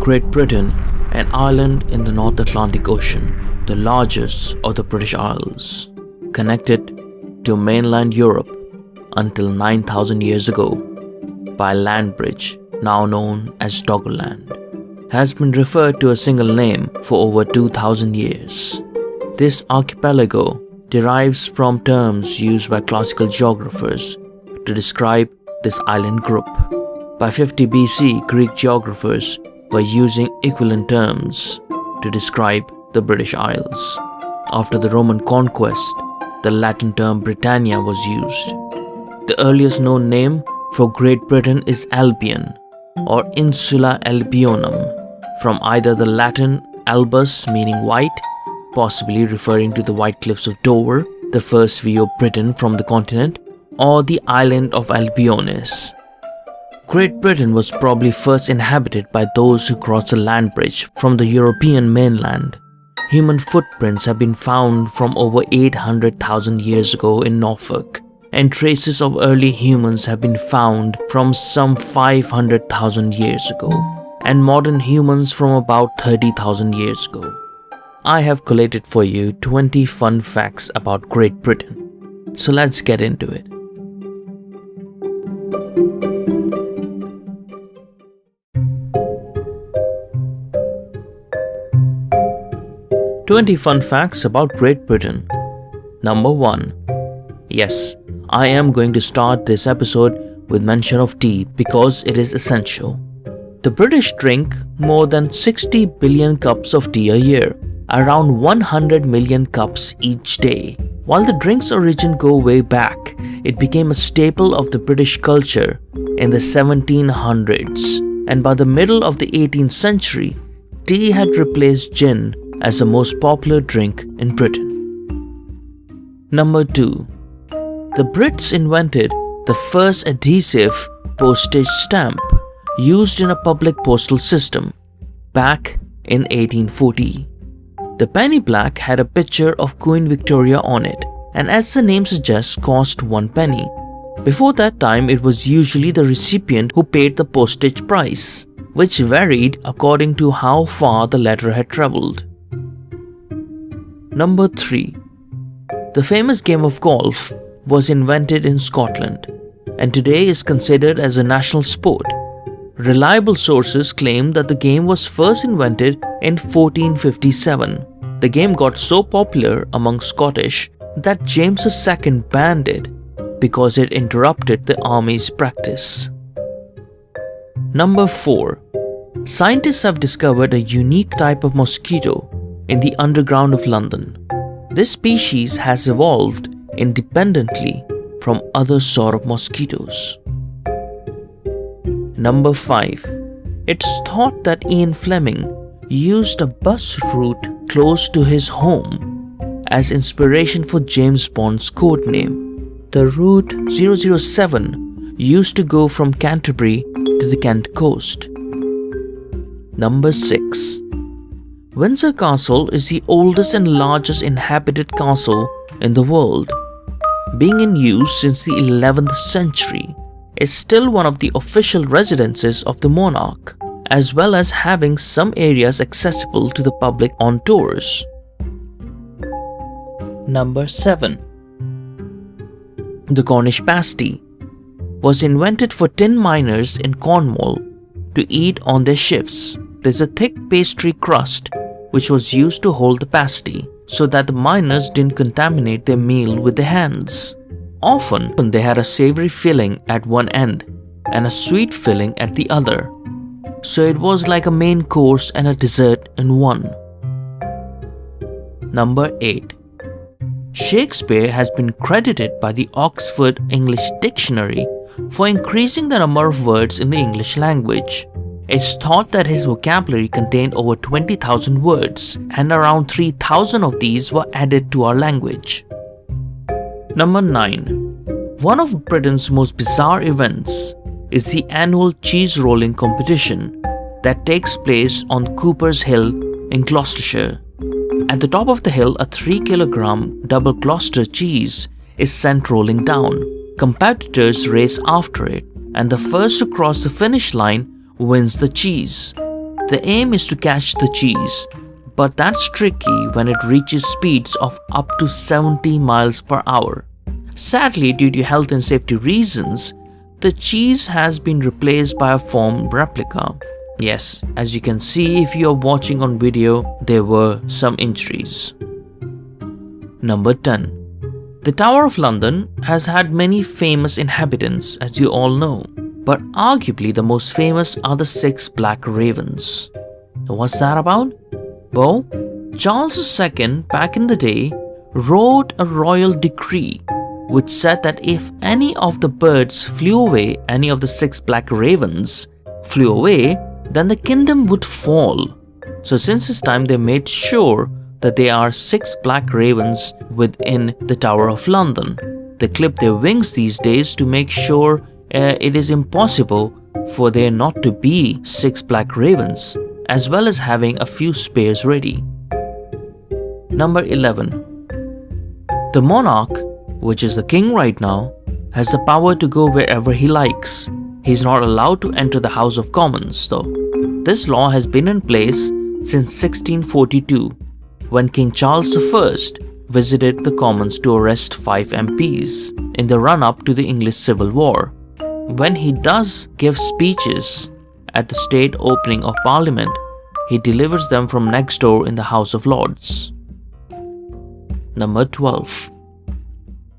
Great Britain, an island in the North Atlantic Ocean, the largest of the British Isles, connected to mainland Europe until 9,000 years ago by a land bridge now known as Doggerland, has been referred to a single name for over 2,000 years. This archipelago derives from terms used by classical geographers to describe this island group. By 50 BC, Greek geographers were using equivalent terms to describe the British Isles. After the Roman conquest, the Latin term Britannia was used. The earliest known name for Great Britain is Albion or Insula Albionum, from either the Latin albus meaning white, possibly referring to the White Cliffs of Dover, the first view of Britain from the continent, or the island of Albionis. Great Britain was probably first inhabited by those who crossed the land bridge from the European mainland. Human footprints have been found from over 800,000 years ago in Norfolk, and traces of early humans have been found from some 500,000 years ago, and modern humans from about 30,000 years ago. I have collated for you 20 fun facts about Great Britain, so let's get into it. "20 fun facts about Great Britain." Number 1. Yes, I am going to start this episode with mention of tea because it is essential. The British drink more than 60 billion cups of tea a year, around 100 million cups each day. While the drink's origin go way back, it became a staple of the British culture in the 1700s, and by the middle of the 18th century, tea had replaced gin as the most popular drink in Britain. Number 2. The Brits invented the first adhesive postage stamp used in a public postal system back in 1840. The penny black had a picture of Queen Victoria on it, and as the name suggests, cost 1 penny. Before that time, it was usually the recipient who paid the postage price, which varied according to how far the letter had traveled. Number 3. The famous game of golf was invented in Scotland and today is considered as a national sport. Reliable sources claim that the game was first invented in 1457. The game got so popular among Scottish that James II banned it because it interrupted the army's practice. Number 4. Scientists have discovered a unique type of mosquito in the underground of London. This species has evolved independently from other sort of mosquitoes. Number 5. It's thought that Ian Fleming used a bus route close to his home as inspiration for James Bond's code name. The route 007 used to go from Canterbury to the Kent coast. Number 6. Windsor Castle is the oldest and largest inhabited castle in the world. Being in use since the 11th century, it's still one of the official residences of the monarch, as well as having some areas accessible to the public on tours. Number 7. The Cornish pasty was invented for tin miners in Cornwall to eat on their shifts. There's a thick pastry crust which was used to hold the pasty so that the miners didn't contaminate their meal with their hands. Often they had a savory filling at one end and a sweet filling at the other, so it was like a main course and a dessert in one. Number 8. Shakespeare has been credited by the Oxford English Dictionary for increasing the number of words in the English language. It's thought that his vocabulary contained over 20,000 words, and around 3,000 of these were added to our language. Number 9. One of Britain's most bizarre events is the annual cheese rolling competition that takes place on Cooper's Hill in Gloucestershire. At the top of the hill, a 3-kilogram double Gloucester cheese is sent rolling down. Competitors race after it, and the first to cross the finish line wins the cheese. The aim is to catch the cheese, but that's tricky when it reaches speeds of up to 70 miles per hour. Sadly, due to health and safety reasons, the cheese has been replaced by a foam replica. Yes, as you can see if you are watching on video, there were some injuries. Number 10. The Tower of London has had many famous inhabitants, as you all know, but arguably the most famous are the 6 Black Ravens. What's that about? Well, Charles II back in the day wrote a royal decree which said that if any of the birds flew away, any of the 6 Black Ravens flew away, then the kingdom would fall. So since this time they made sure that there are 6 Black Ravens within the Tower of London. They clip their wings these days to make sure it is impossible for there not to be 6 Black Ravens, as well as having a few spares ready. Number 11. The monarch, which is the king right now, has the power to go wherever he likes. He's not allowed to enter the House of Commons though. This law has been in place since 1642, when King Charles I visited the Commons to arrest 5 MPs in the run-up to the English Civil War. When he does give speeches at the state opening of Parliament, he delivers them from next door in the House of Lords. Number 12.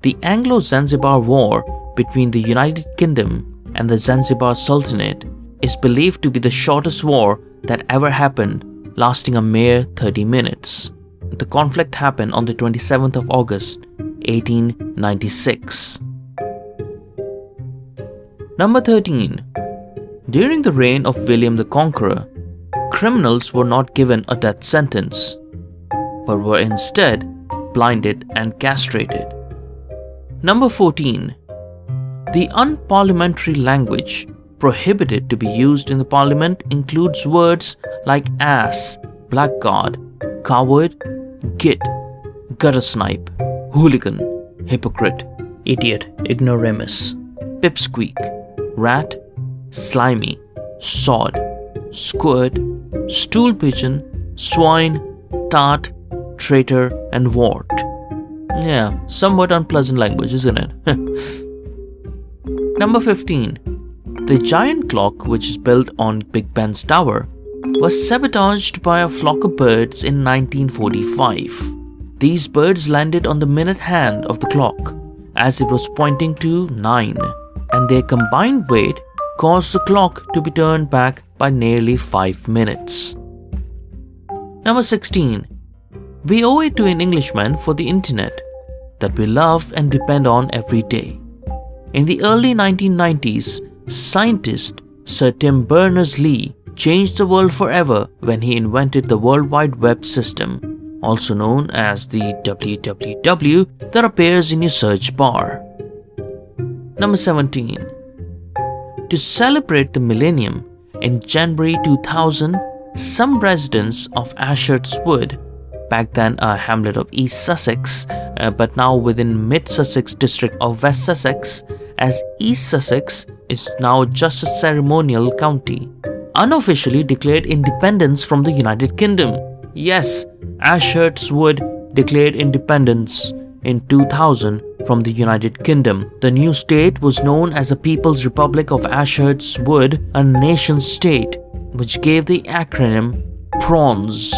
The Anglo-Zanzibar War between the United Kingdom and the Zanzibar Sultanate is believed to be the shortest war that ever happened, lasting a mere 30 minutes. The conflict happened on the 27th of August, 1896. Number 13. During the reign of William the Conqueror, criminals were not given a death sentence, but were instead blinded and castrated. Number 14. The unparliamentary language prohibited to be used in the parliament includes words like ass, blackguard, coward, git, guttersnipe, hooligan, hypocrite, idiot, ignoramus, pipsqueak, rat, slimy, sod, squirt, stool pigeon, swine, tart, traitor, and wart. Yeah, somewhat unpleasant language, isn't it? Number 15. The giant clock, which is built on Big Ben's tower, was sabotaged by a flock of birds in 1945. These birds landed on the minute hand of the clock as it was pointing to 9, and their combined weight caused the clock to be turned back by nearly 5 minutes. Number 16. We owe it to an Englishman for the internet that we love and depend on every day. In the early 1990s, scientist Sir Tim Berners-Lee changed the world forever when he invented the World Wide Web system, also known as the www that appears in your search bar. Number 17. To celebrate the millennium, in January 2000, some residents of Ashurst Wood, back then a hamlet of East Sussex, but now within Mid-Sussex district of West Sussex, as East Sussex is now just a ceremonial county, unofficially declared independence from the United Kingdom. Yes, Ashurst Wood declared independence in 2000 from the United Kingdom. The new state was known as the People's Republic of Ashurst Wood, a nation state, which gave the acronym PRAWNS.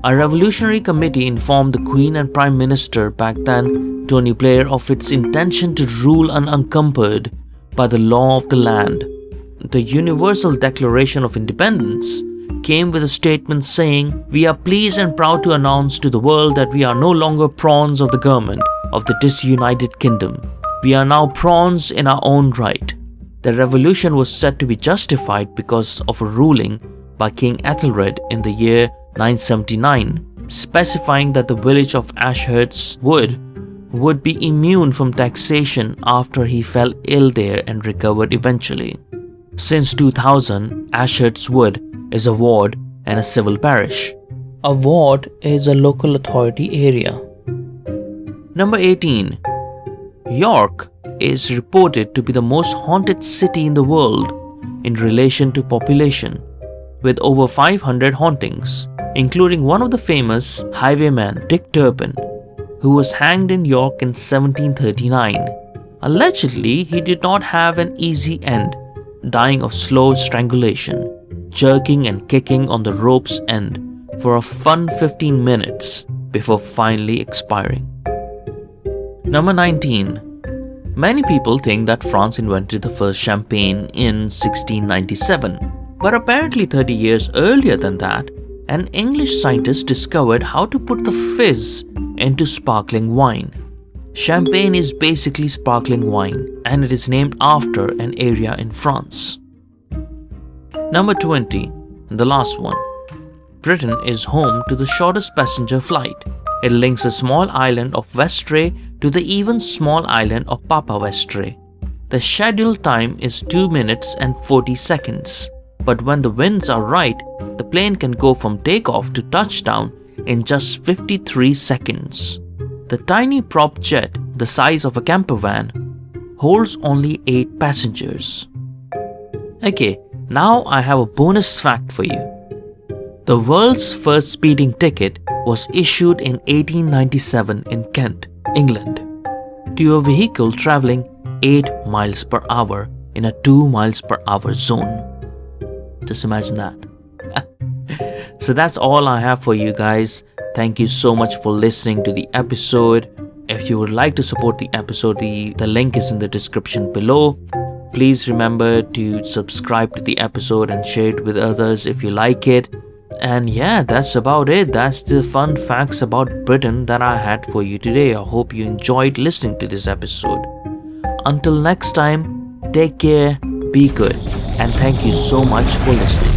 A revolutionary committee informed the Queen and Prime Minister back then, Tony Blair, of its intention to rule unencumbered by the law of the land. The Universal Declaration of Independence came with a statement saying, "We are pleased and proud to announce to the world that we are no longer pawns of the government of the disunited kingdom. We are now pawns in our own right." The revolution was said to be justified because of a ruling by King Ethelred in the year 979, specifying that the village of Ashurst Wood would be immune from taxation after he fell ill there and recovered eventually. Since 2000, Ashurst Wood is a ward and a civil parish. A ward is a local authority area. Number 18. York is reported to be the most haunted city in the world in relation to population. with over 500 hauntings, including one of the famous highwayman Dick Turpin, who was hanged in York in 1739. Allegedly, he did not have an easy end, dying of slow strangulation, jerking and kicking on the rope's end for a fun 15 minutes before finally expiring. Number 19. Many people think that France invented the first champagne in 1697, but apparently 30 years earlier than that, an English scientist discovered how to put the fizz into sparkling wine. Champagne is basically sparkling wine, and it is named after an area in France. Number 20, the last one. Britain is home to the shortest passenger flight. It links a small island of Westray to the even small island of Papa Westray. The scheduled time is 2 minutes and 40 seconds, but when the winds are right, the plane can go from takeoff to touchdown in just 53 seconds. The tiny prop jet, the size of a camper van, holds only 8 passengers. Okay, now I have a bonus fact for you. The world's first speeding ticket was issued in 1897 in Kent, England, to a vehicle traveling 8 miles per hour in a 2 miles per hour zone. Just imagine that. So that's all I have for you guys. Thank you so much for listening to the episode. If you would like to support the episode, the link is in the description below. Please remember to subscribe to the episode and share it with others if you like it. And yeah, that's about it. That's the fun facts about Britain that I had for you today. I hope you enjoyed listening to this episode. Until next time, take care, be good, and thank you so much for listening.